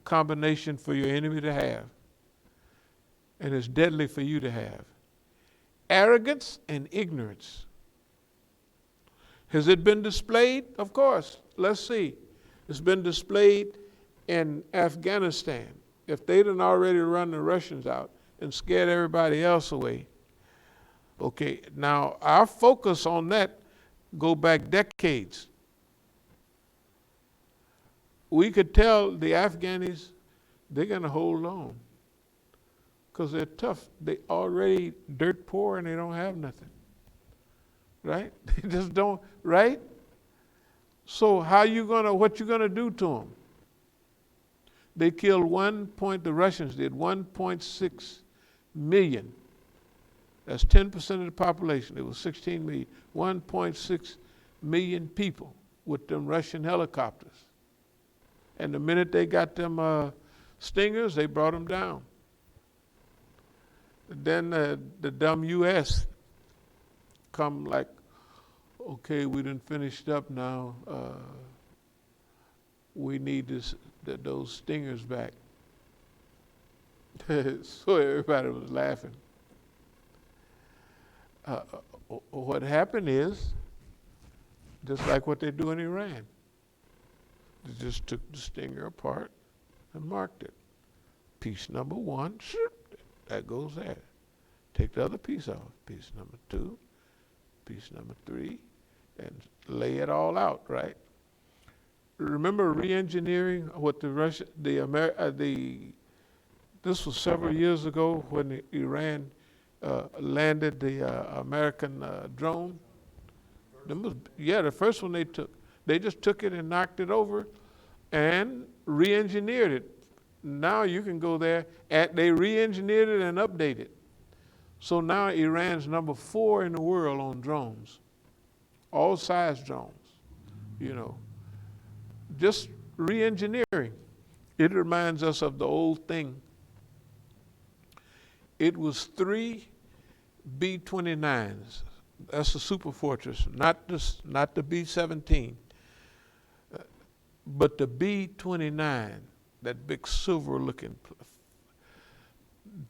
combination for your enemy to have. And it's deadly for you to have. Arrogance and ignorance. Has it been displayed? Of course. Let's see. It's been displayed in Afghanistan. If they didn't already run the Russians out and scared everybody else away. Okay, now our focus on that go back decades. We could tell the Afghanis they're going to hold on because they're tough. They already dirt poor and they don't have nothing. Right? They just don't, right? So what you gonna do to them? They killed the Russians did 1.6 million. That's 10% of the population. It was 16 million. 1.6 million people with them Russian helicopters. And the minute they got them Stingers, they brought them down. Then the dumb U.S. come like, okay, we done finished up now. We need those Stingers back. So everybody was laughing. What happened is, just like what they do in Iran, they just took the Stinger apart and marked it. Piece number 1, that goes there. Take the other piece off. Piece number 2, piece number 3, and lay it all out, right? Remember re-engineering what this was several years ago when Iran landed the American drone. The first one they took. They just took it and knocked it over and re-engineered it. Now you can go there, they re-engineered it and updated it. So now Iran's number 4 in the world on drones. All size drones, Just re-engineering. It reminds us of the old thing. It was 3 B-29s. That's the Super Fortress, not the B-17, but the B-29, that big silver-looking.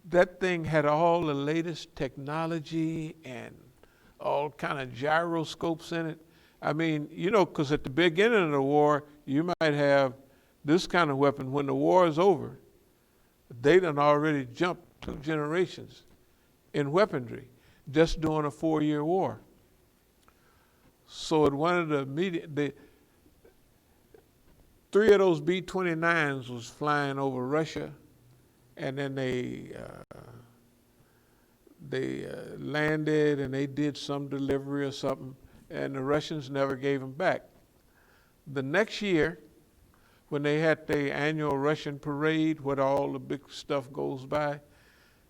That thing had all the latest technology and all kind of gyroscopes in it. I mean, because at the beginning of the war, you might have this kind of weapon. When the war is over, they done already jumped 2 generations in weaponry just during a 4-year war. So at one of the 3 of those B-29s was flying over Russia, and then they landed and they did some delivery or something, and the Russians never gave them back. The next year, when they had their annual Russian parade where all the big stuff goes by,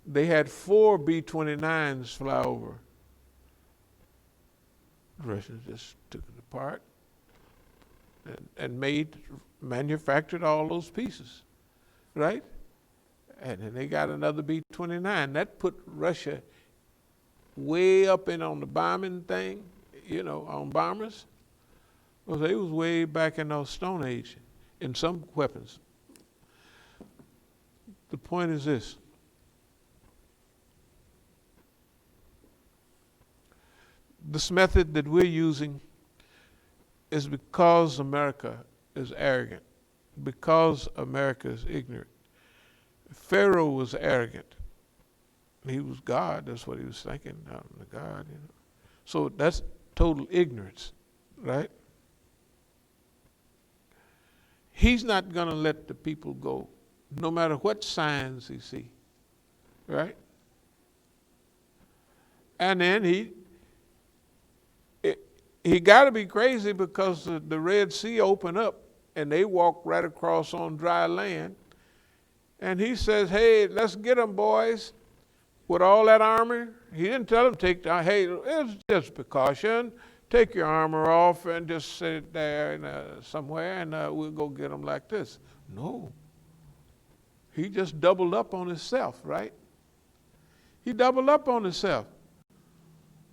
they had 4 B-29s fly over. The Russians just took it apart and manufactured all those pieces, right? And then they got another B-29. That put Russia way up on the bombing thing, on bombers. Well, they was way back in the Stone Age in some weapons. The point is this. This method that we're using is because America is arrogant, because America is ignorant. Pharaoh was arrogant. He was God, that's what he was thinking, I'm the God, So that's total ignorance, right? He's not going to let the people go, no matter what signs he see, right? And then he got to be crazy because the Red Sea opened up and they walked right across on dry land. And he says, hey, let's get them, boys, with all that armor. He didn't tell them hey, it's just precaution. Take your armor off and just sit there somewhere and we'll go get them like this. No. He just doubled up on himself, right? He doubled up on himself.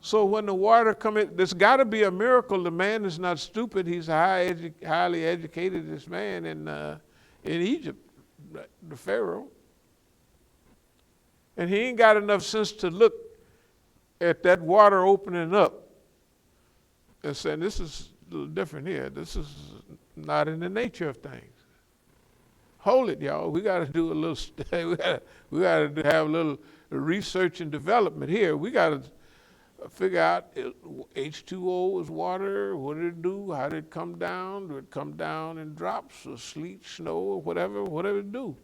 So when the water come in, there's got to be a miracle. The man is not stupid. He's highly educated, this man in Egypt. the Pharaoh. And he ain't got enough sense to look at that water opening up and saying, this is a little different here. This is not in the nature of things. Hold it, y'all. We got to do a little study. We got to have a little research and development here. We got to figure out H2O is water. What did it do? How did it come down? Did it come down in drops or sleet, snow, or whatever it do?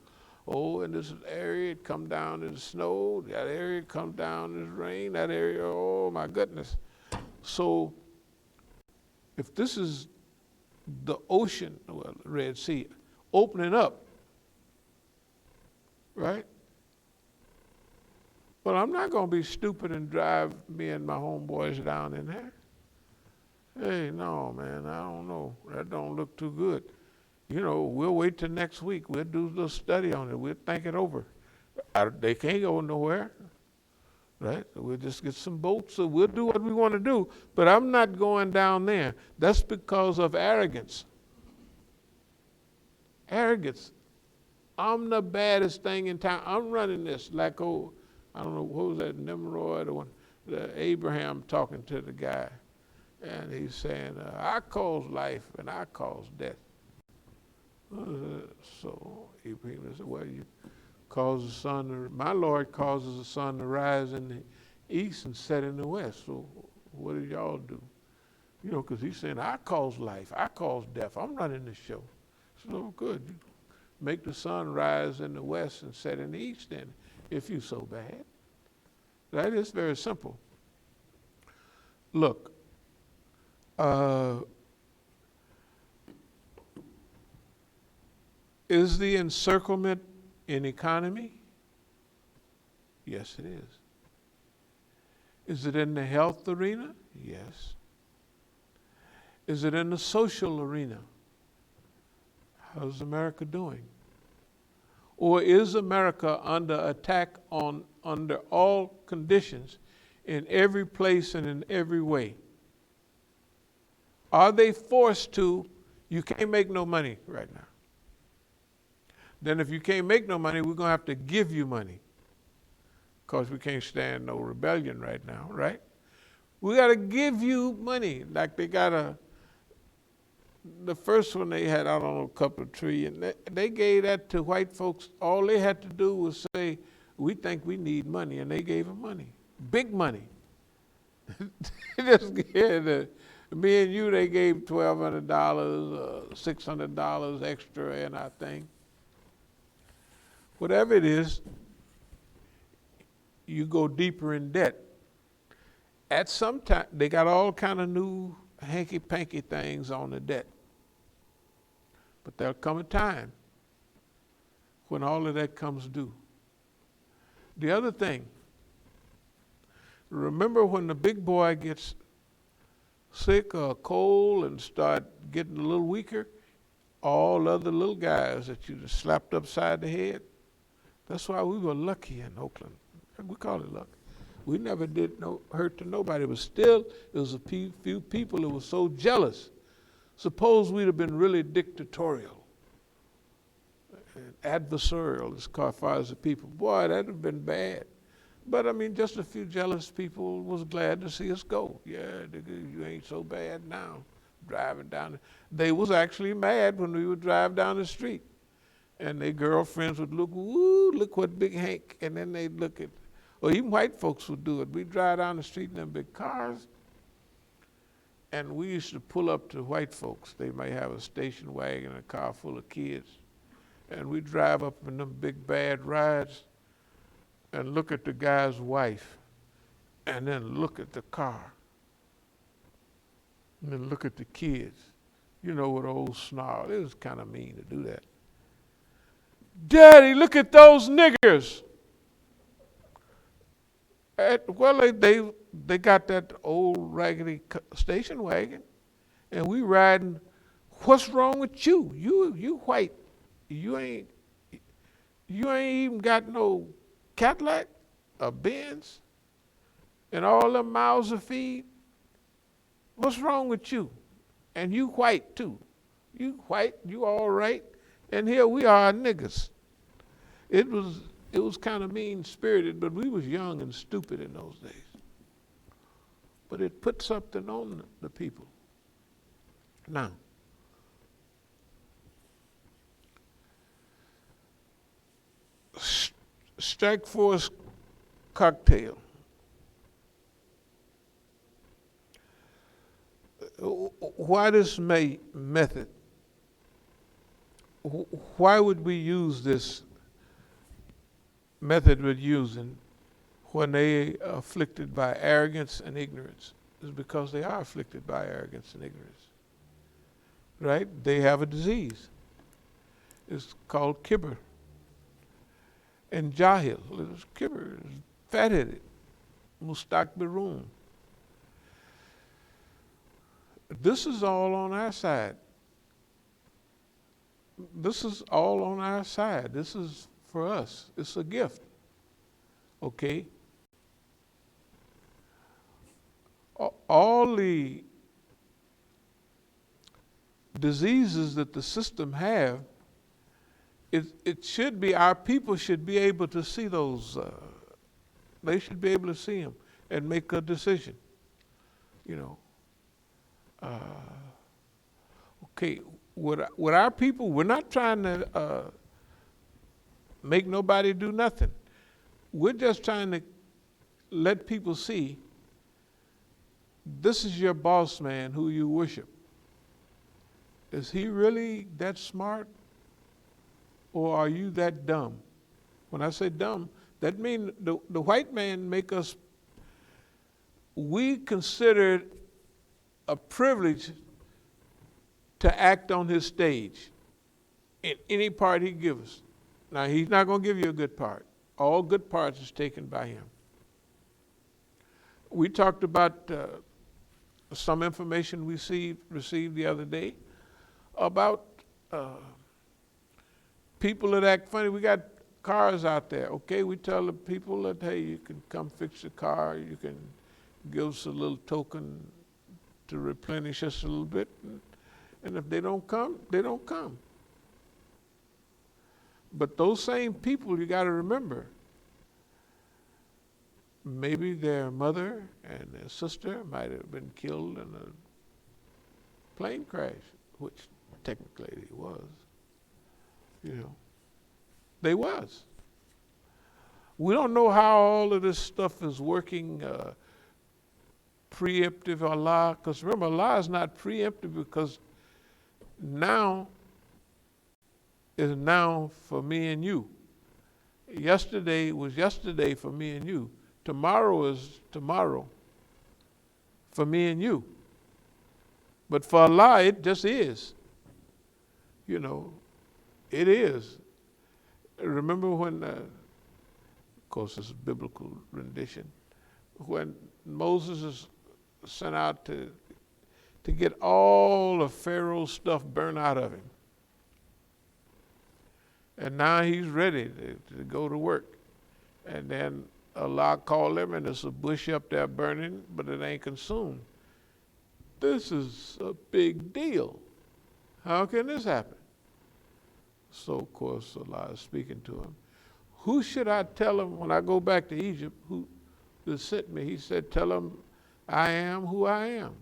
Oh, in this area it come down in the snow. That area come down in the rain. That area, oh my goodness. So if this is the ocean, well, the Red Sea, opening up, right? Well, I'm not going to be stupid and drive me and my homeboys down in there. Hey, no, man, I don't know. That don't look too good. You know, we'll wait till next week. We'll do a little study on it. We'll think it over. They can't go nowhere, right? We'll just get some boats. So we'll do what we want to do. But I'm not going down there. That's because of arrogance. Arrogance. I'm the baddest thing in town. I'm running this like, oh, I don't know, what was that, Nimrod or Abraham talking to the guy. And he's saying, I cause life and I cause death. So Abraham said, well, you cause the sun, my Lord causes the sun to rise in the east and set in the west. So what did y'all do? You know, because he's saying, I cause life, I cause death. I'm running the show. So good. You make the sun rise in the west and set in the east then, if you so bad. That is very simple. Look, is the encirclement in economy? Yes, it is. Is it in the health arena? Yes. Is it in the social arena? How's America doing? Or is America under attack under all conditions, in every place and in every way? Are they forced to, you can't make no money right now. Then if you can't make no money, we're going to have to give you money. Because we can't stand no rebellion right now, right? We got to give you money. Like they got the first one they had, I don't know, a couple of trillion. They gave that to white folks. All they had to do was say, we think we need money, and they gave them money. Big money. Just me and you, they gave $1,200, $600 extra in our thing. Whatever it is, you go deeper in debt. At some time, they got all kind of new hanky-panky things on the debt. But there'll come a time when all of that comes due. The other thing, remember when the big boy gets sick or cold and start getting a little weaker, all other little guys that you just slapped upside the head, that's why we were lucky in Oakland. We call it luck. We never did no hurt to nobody, but still, there was a few people that were so jealous. Suppose we'd have been really dictatorial and adversarial as far as the people. Boy, that'd have been bad. But I mean, just a few jealous people was glad to see us go. Yeah, you ain't so bad now, driving down. They was actually mad when we would drive down the street. And their girlfriends would look, woo, look what Big Hank, and then they'd look at, or even white folks would do it. We'd drive down the street in them big cars, and we used to pull up to white folks. They might have a station wagon, a car full of kids, and we'd drive up in them big bad rides and look at the guy's wife, and then look at the car, and then look at the kids. You know, with old snarl. It was kind of mean to do that. Daddy, look at those niggers. Well, they got that old raggedy station wagon, and we riding. What's wrong with you? You white. You ain't even got no Cadillac or Benz and all them miles of feed. What's wrong with you? And you white too. You white, you all right. And here we are, niggas. It was kind of mean-spirited, but we was young and stupid in those days. But it put something on the people. Now, strike force cocktail. Why this method? Why would we use this method we're using when they are afflicted by arrogance and ignorance? It's because they are afflicted by arrogance and ignorance. Right? They have a disease. It's called kibr. And jahil, it's kibr, it's fat-headed, mustakbirun. This is all on our side. This is all on our side. This is for us. It's a gift. Okay? All the diseases that the system have, it should be, our people should be able to see those. They should be able to see them and make a decision. You know. Okay, with our people, we're not trying to make nobody do nothing. We're just trying to let people see this is your boss man who you worship. Is he really that smart? Or are you that dumb? When I say dumb, that means the white man make us, we consider it a privilege to act on his stage in any part he gives us. Now, he's not going to give you a good part. All good parts is taken by him. We talked about some information we received the other day about people that act funny. We got cars out there, okay? We tell the people that, hey, you can come fix the car. You can give us a little token to replenish us a little bit. And if they don't come, they don't come. But those same people, you got to remember, maybe their mother and their sister might have been killed in a plane crash, which technically it was. You know, they was. We don't know how all of this stuff is working preemptive Allah, because remember, Allah is not preemptive, because now is now for me and you. Yesterday was yesterday for me and you. Tomorrow is tomorrow for me and you. But for Allah, it just is. You know, it is. Remember when, of course it's a biblical rendition, when Moses is sent out to get all of Pharaoh's stuff burned out of him. And now he's ready to go to work. And then Allah called him, and there's a bush up there burning, but it ain't consumed. This is a big deal. How can this happen? So, of course, Allah is speaking to him. Who should I tell him when I go back to Egypt? Who sent me? He said, tell him I am who I am.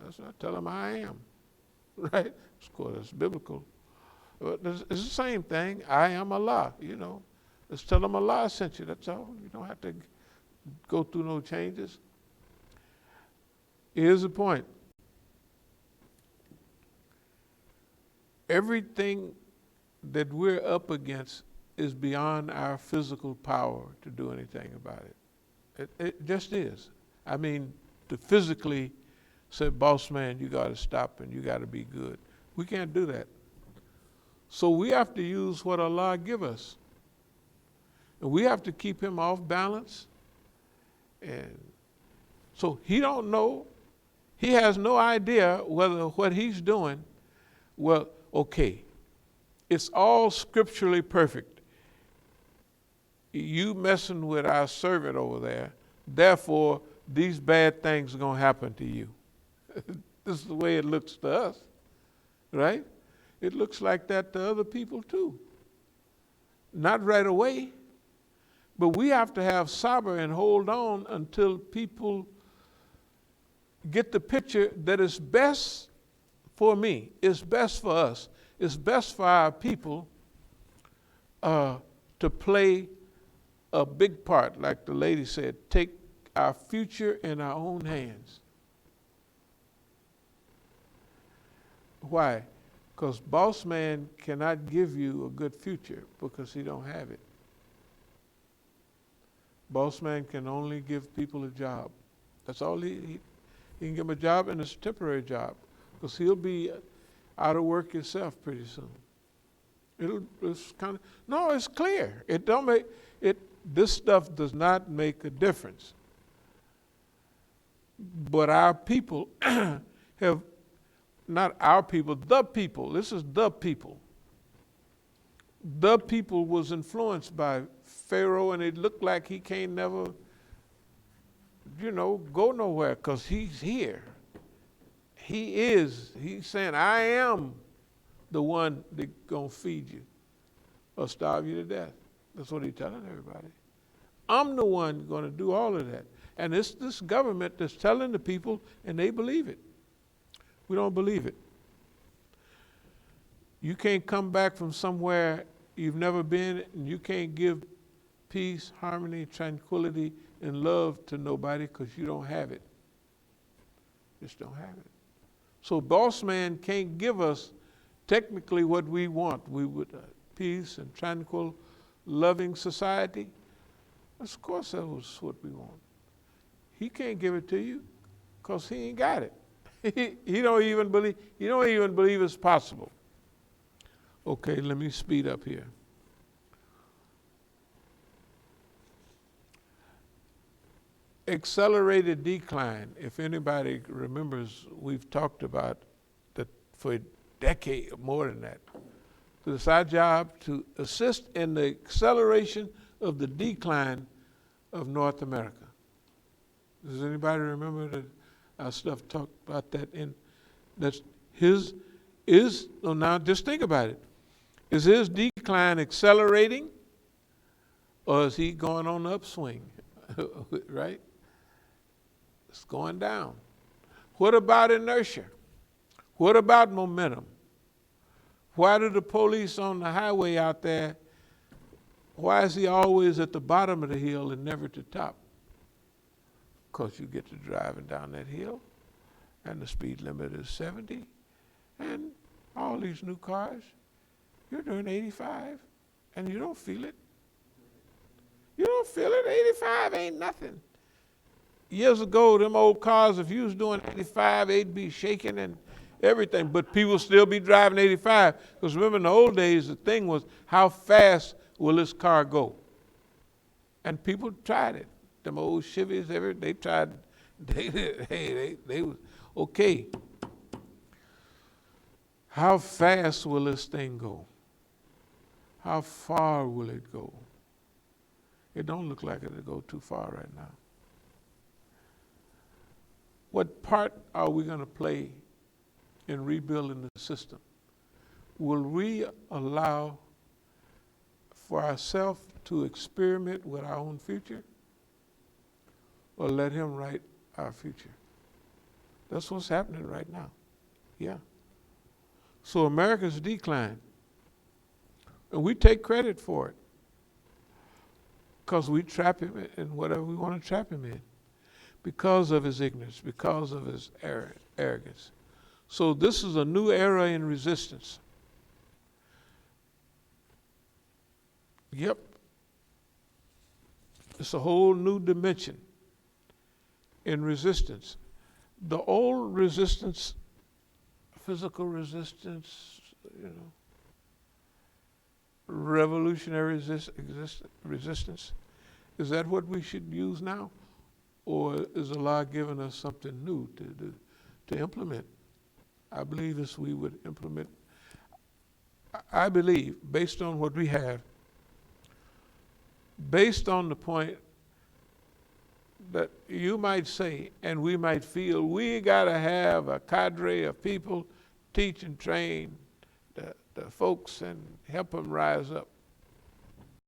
That's what I tell him I am. Right? Of course, it's biblical. But it's the same thing. I am Allah, you know. Just tell him Allah sent you. That's all. You don't have to go through no changes. Here's the point. Everything that we're up against is beyond our physical power to do anything about it. It just is. I mean, to physically say, boss man, you got to stop and you got to be good. We can't do that. So we have to use what Allah give us. And we have to keep him off balance. And so he don't know. He has no idea whether what he's doing, well, okay, it's all scripturally perfect. You messing with our servant over there, therefore these bad things are going to happen to you. This is the way it looks to us, right? It looks like that to other people too. Not right away, but we have to have sabr and hold on until people get the picture that it's best for me, it's best for us, it's best for our people to play a big part, like the lady said, take our future in our own hands. Why? Because boss man cannot give you a good future because he don't have it. Boss man can only give people a job. That's all he can give him a job, and it's a temporary job because he'll be out of work himself pretty soon. It's kind of, no, it's clear. It don't make it. This stuff does not make a difference. But our people have, not our people, the people. This is the people. The people was influenced by Pharaoh, and it looked like he can't never, go nowhere because he's here. He's saying, I am the one that's going to feed you or starve you to death. That's what he's telling everybody. I'm the one going to do all of that. And it's this government that's telling the people, and they believe it. We don't believe it. You can't come back from somewhere you've never been, and you can't give peace, harmony, tranquility, and love to nobody because you don't have it. Just don't have it. So boss man can't give us technically what we want. We would peace and tranquil, loving society. Of course that was what we want. He can't give it to you because he ain't got it. He don't even believe it's possible. Okay, let me speed up here. Accelerated decline, if anybody remembers, we've talked about that for a decade, more than that. So it's our job to assist in the acceleration of the decline of North America. Does anybody remember that our stuff talked about that? Now just think about it. Is his decline accelerating, or is he going on the upswing? Right? It's going down. What about inertia? What about momentum? Why do the police on the highway out there, why is he always at the bottom of the hill and never at the top? Because you get to driving down that hill, and the speed limit is 70, and all these new cars, you're doing 85, and you don't feel it. You don't feel it. 85 ain't nothing. Years ago, them old cars, if you was doing 85, they'd be shaking and everything, but people still be driving 85. Because remember, in the old days, the thing was, how fast will this car go? And people tried it. Them old Chevys, they tried, they was, okay. How fast will this thing go? How far will it go? It don't look like it'll go too far right now. What part are we going to play in rebuilding the system? Will we allow for ourselves to experiment with our own future, or let him write our future? That's what's happening right now. Yeah. So America's decline, and we take credit for it because we trap him in whatever we want to trap him in, because of his ignorance, because of his arrogance. So this is a new era in resistance. Yep. It's a whole new dimension in resistance. The old resistance, physical resistance, revolutionary resistance, is that what we should use now? Or is Allah giving us something new to implement? I believe this we would implement. I believe, based on what we have, based on the point that you might say, and we might feel, we got to have a cadre of people teach and train the folks and help them rise up.